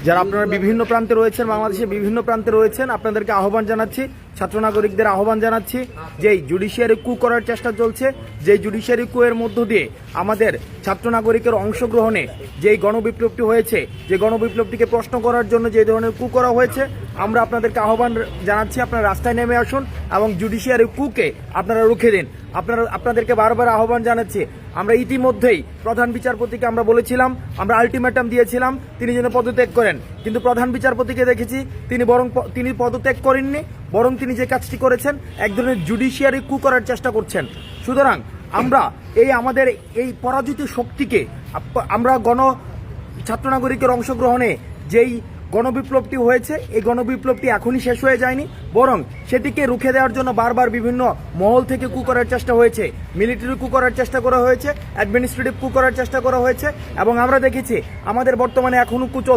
যারা আপনারা বিভিন্ন প্রান্তে রয়েছেন, বাংলাদেশের বিভিন্ন প্রান্তে রয়েছেন, আপনাদেরকে আহ্বান জানাচ্ছি, ছাত্র নাগরিকদের আহ্বান জানাচ্ছি যে জুডিশিয়ারি কু করার চেষ্টা চলছে, যে জুডিশিয়ারি কু এর মধ্য দিয়ে আমাদের ছাত্র নাগরিকের অংশগ্রহণে যেই গণবিপ্লবটি হয়েছে, যে গণবিপ্লবটিকে প্রশ্ন করার জন্য যে ধরনের কু করা হয়েছে, আমরা আপনাদেরকে আহ্বান জানাচ্ছি আপনারা রাস্তায় নেমে আসুন এবং জুডিশিয়ারি কুকে আপনারা রুখে দিন। আপনাদেরকে বারবার আহ্বান জানাচ্ছি। আমরা ইতিমধ্যেই প্রধান বিচারপতিকে আমরা বলেছিলাম, আমরা আলটিমেটাম দিয়েছিলাম তিনি যেন পদত্যাগ করেন, কিন্তু প্রধান বিচারপতিকে দেখেছি তিনি পদত্যাগ করেননি, বরং তিনি যে কাজটি করেছেন এক ধরনের জুডিশিয়ারি কু করার চেষ্টা করছেন। সুতরাং আমরা আমাদের এই পরাজিত শক্তিকে আমরা ছাত্র নাগরিকের অংশগ্রহণে যেই গণবিপ্লবটি হয়েছে, এই গণবিপ্লবটি এখনই শেষ হয়ে যায়নি, বরং সেটিকে রুখে দেওয়ার জন্য বারবার বিভিন্ন মহল থেকে কু করার চেষ্টা হয়েছে, মিলিটারি কু করার চেষ্টা করা হয়েছে, অ্যাডমিনিস্ট্রেটিভ কু করার চেষ্টা করা হয়েছে, এবং আমরা দেখেছি আমাদের বর্তমানে এখনও কু চলছে।